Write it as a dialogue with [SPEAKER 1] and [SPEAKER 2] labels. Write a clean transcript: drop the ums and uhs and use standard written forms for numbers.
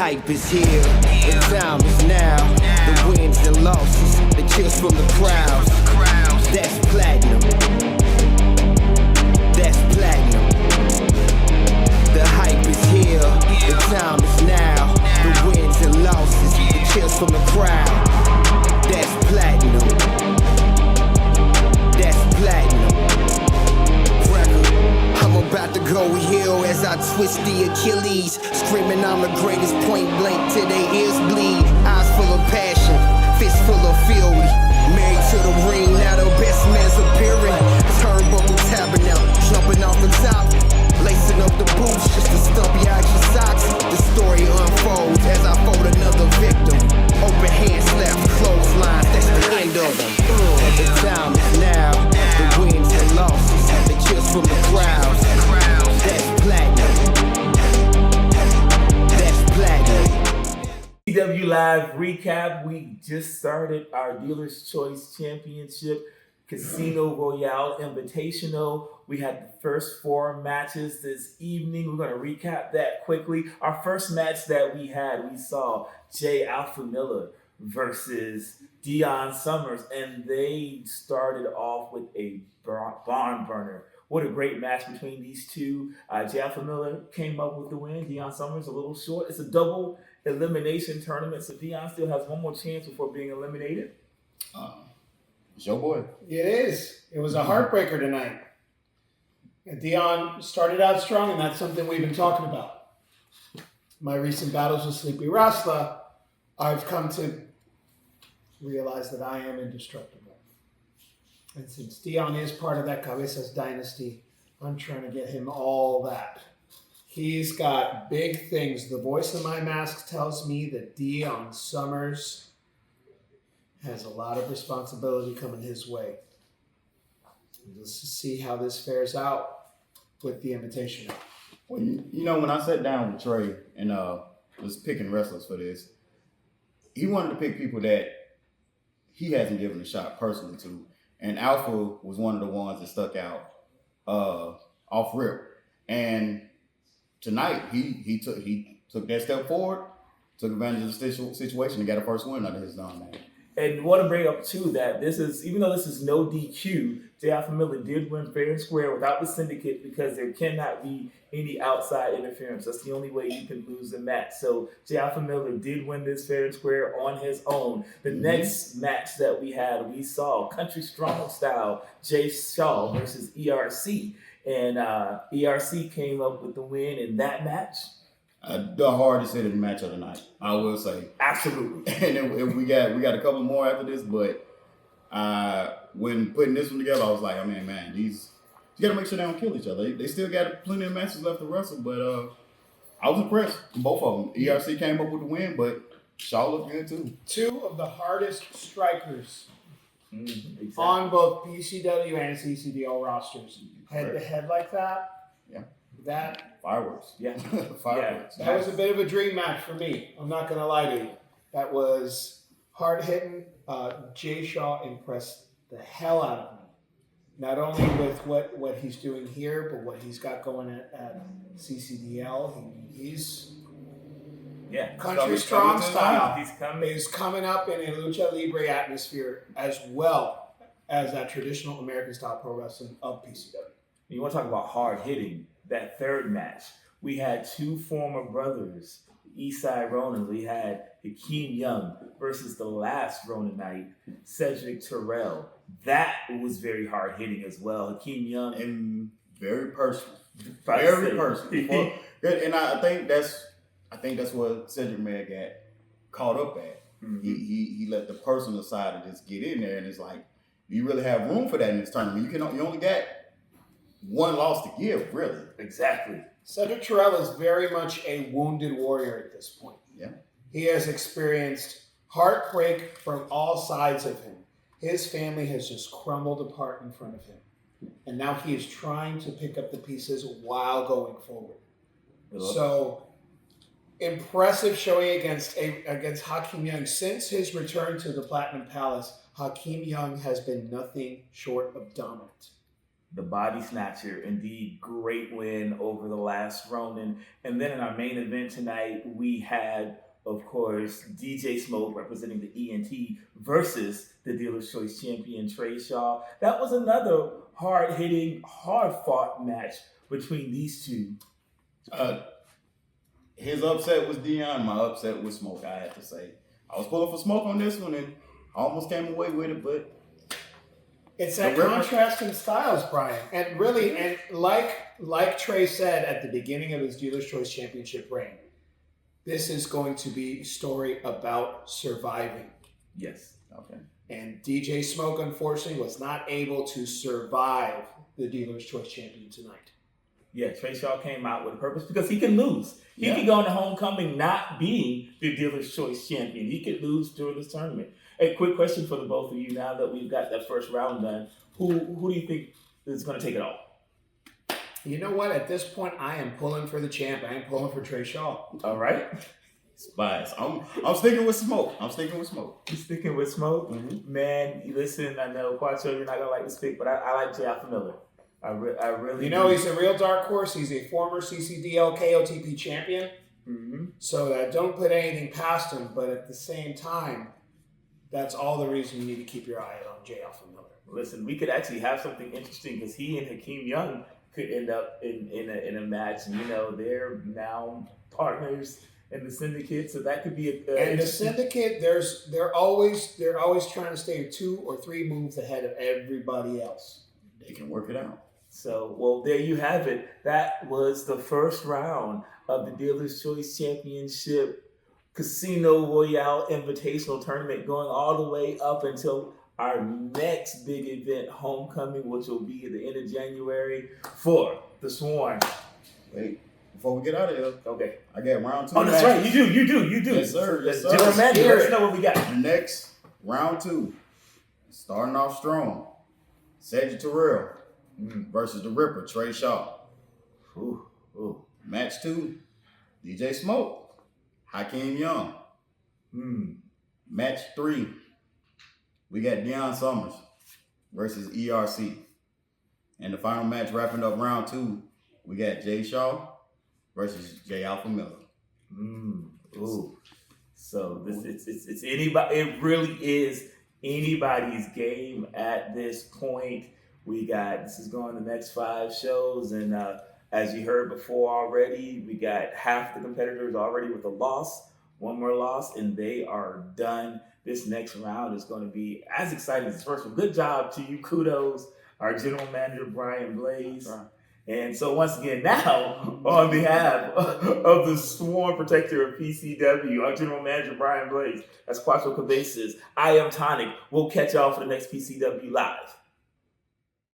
[SPEAKER 1] hype is here, the time is now. The wins and losses, the cheers from the crowds. That's platinum. That's platinum. The hype is here, the time is now. The wins and losses, the cheers from the crowd. That's platinum. That's platinum. I'm about to go heel as I twist the Achilles, screaming I'm the greatest, point blank till their ears bleed. Eyes full of passion, fists full of fury. Married to the ring, now the best man's appearing. Turnbuckle tabernacle, jumping off the top, lacing up the boots just to stump you out your socks. The story unfolds as I fold another victim. Open hand slaps, clotheslines, that's the end of them. The time is now, the wins and losses, the cheers from the crowds. That's platinum. That's platinum.
[SPEAKER 2] PCW Live recap. We just started our Dealer's Choice Championship Casino Royale Invitational. We had the first 4 matches this evening. We're going to recap that quickly. Our first match that we had, we saw Jay Alpha Miller versus Deon Summerz, and they started off with a barn burner. What a great match between these two. Jay Alpha Miller came up with the win. Deon Summerz a little short. It's a double elimination tournament, so Deon still has one more chance before being eliminated.
[SPEAKER 3] It's your boy.
[SPEAKER 4] It is. It was a heartbreaker tonight. And Deon started out strong, and that's something we've been talking about. My recent battles with Sleepy Wrestler, I've come to realize that I am indestructible. And since Deon is part of that Cabezas dynasty, I'm trying to get him all that. He's got big things. The voice of my mask tells me that Deon Summerz has a lot of responsibility coming his way. Let's see how this fares out with the invitation.
[SPEAKER 3] Well, you know, when I sat down with Trey and was picking wrestlers for this, he wanted to pick people that he hasn't given a shot personally to. And Alpha was one of the ones that stuck out off rip. And tonight, he took that step forward, took advantage of the situation, and got a first win under his name.
[SPEAKER 2] And want to bring up too that this is, even though this is no DQ, Jay Alpha Miller did win fair and square without the syndicate because there cannot be any outside interference. That's the only way you can lose a match. So Jay Alpha Miller did win this fair and square on his own. The next match that we had, we saw Country Strong Style, Jay Shaw versus ERC. And ERC came up with the win in that match.
[SPEAKER 3] The hardest hitting match of the night, I will say.
[SPEAKER 2] Absolutely.
[SPEAKER 3] And then we got a couple more after this, but when putting this one together, I was like, I mean, man, you got to make sure they don't kill each other. They still got plenty of matches left to wrestle, but I was impressed with both of them. ERC came up with the win, but Shaw looked good too. 2 of the hardest strikers
[SPEAKER 2] exactly.
[SPEAKER 4] on both PCW and CCDL rosters. Head to head like that.
[SPEAKER 3] Yeah.
[SPEAKER 4] That
[SPEAKER 3] fireworks.
[SPEAKER 2] Yeah.
[SPEAKER 3] Fireworks.
[SPEAKER 4] That was a bit of a dream match for me. I'm not going to lie to you. That was hard hitting. Jay Shaw impressed the hell out of me. Not only with what he's doing here, but what he's got going at CCDL. He's country strong style. He's coming up in a lucha libre atmosphere as well as that traditional American style pro wrestling of PCW.
[SPEAKER 2] You want to talk about hard hitting? That third match, we had 2 former brothers, Eastside Ronin. We had Hakeem Young versus the last Ronin night, Cedric Terrell. That was very hard hitting as well. Hakeem Young
[SPEAKER 3] and very personal, very personal. And I think that's what Cedric may have got caught up at. Mm-hmm. He let the personal side of this get in there, and it's like, do you really have room for that in this tournament? You only got one loss to give, really.
[SPEAKER 2] Exactly.
[SPEAKER 4] Cedric Terrell is very much a wounded warrior at this point.
[SPEAKER 3] Yeah.
[SPEAKER 4] He has experienced heartbreak from all sides of him. His family has just crumbled apart in front of him. And now he is trying to pick up the pieces while going forward. So, impressive showing against Hakeem Young. Since his return to the Platinum Palace, Hakeem Young has been nothing short of dominant.
[SPEAKER 2] the body snatcher. Indeed, great win over the last Ronin. And then in our main event tonight, we had, of course, DJ Smoke representing the ENT versus the Dealer's Choice champion, Trey Shaw. That was another hard-hitting, hard-fought match between these two.
[SPEAKER 3] His upset was Deon. My upset was Smoke, I had to say. I was pulling for Smoke on this one and almost came away with it, but
[SPEAKER 4] it's that contrast in styles, Brian. And really, and like Trey said at the beginning of his Dealer's Choice Championship reign, this is going to be a story about surviving.
[SPEAKER 2] Yes. Okay.
[SPEAKER 4] And DJ Smoke, unfortunately, was not able to survive the Dealer's Choice Champion tonight.
[SPEAKER 2] Yeah, Trey Shaw came out with a purpose because he can lose. He could go into homecoming not being the Dealer's Choice champion. He could lose during this tournament. A quick question for the both of you now that we've got that first round done. Who do you think is going to take it all?
[SPEAKER 4] You know what? At this point, I am pulling for the champ. I am pulling for Trey Shaw.
[SPEAKER 2] All right.
[SPEAKER 3] it's biased. I'm sticking with Smoke. I'm sticking with Smoke.
[SPEAKER 2] You sticking with Smoke?
[SPEAKER 3] Mm-hmm.
[SPEAKER 2] Man, listen, I know Cuatro, you're not going to like this pick, but I like J. Alpha Miller. I really
[SPEAKER 4] he's a real dark horse. He's a former CCDL KOTP champion.
[SPEAKER 2] Mm-hmm.
[SPEAKER 4] So I don't put anything past him, but at the same time, that's all the reason you need to keep your eye on J. Alpha Miller.
[SPEAKER 2] Listen, we could actually have something interesting because he and Hakeem Young could end up in a match. And, they're now partners in the syndicate, so that could be
[SPEAKER 4] and the syndicate, they're always trying to stay 2 or 3 moves ahead of everybody else.
[SPEAKER 3] They can work it out.
[SPEAKER 2] So, well, there you have it. That was the first round of the Dealer's Choice Championship Casino Royale Invitational Tournament, going all the way up until our next big event, Homecoming, which will be at the end of January for the Swarm.
[SPEAKER 3] Wait, before we get out of here,
[SPEAKER 2] okay,
[SPEAKER 3] I got round 2.
[SPEAKER 2] Oh, that's
[SPEAKER 3] matches.
[SPEAKER 2] right. You do.
[SPEAKER 3] Yes, sir. Yes, sir.
[SPEAKER 2] General Manager, let us know what we got.
[SPEAKER 3] The next round 2, starting off strong, Cedric Terrell versus the Ripper, Trey Shaw.
[SPEAKER 2] Ooh.
[SPEAKER 3] Match 2, DJ Smoke, Hakeem Young. Match 3, we got Deon Summerz versus ERC. And the final match wrapping up round 2, we got Jay Shaw versus J. Alpha Miller.
[SPEAKER 2] Ooh. So it's anybody. It really is anybody's game at this point. This is going the next 5 shows, and as you heard before already, we got half the competitors already with a loss, 1 more loss, and they are done. This next round is going to be as exciting as the first one. Good job to you. Kudos, our general manager, Brian Blaze.
[SPEAKER 3] Right.
[SPEAKER 2] And so once again, now, on behalf of the Sworn Protector of PCW, our general manager, Brian Blaze, that's Cuatro Cabeza. I am TonNek. We'll catch y'all for the next PCW Live.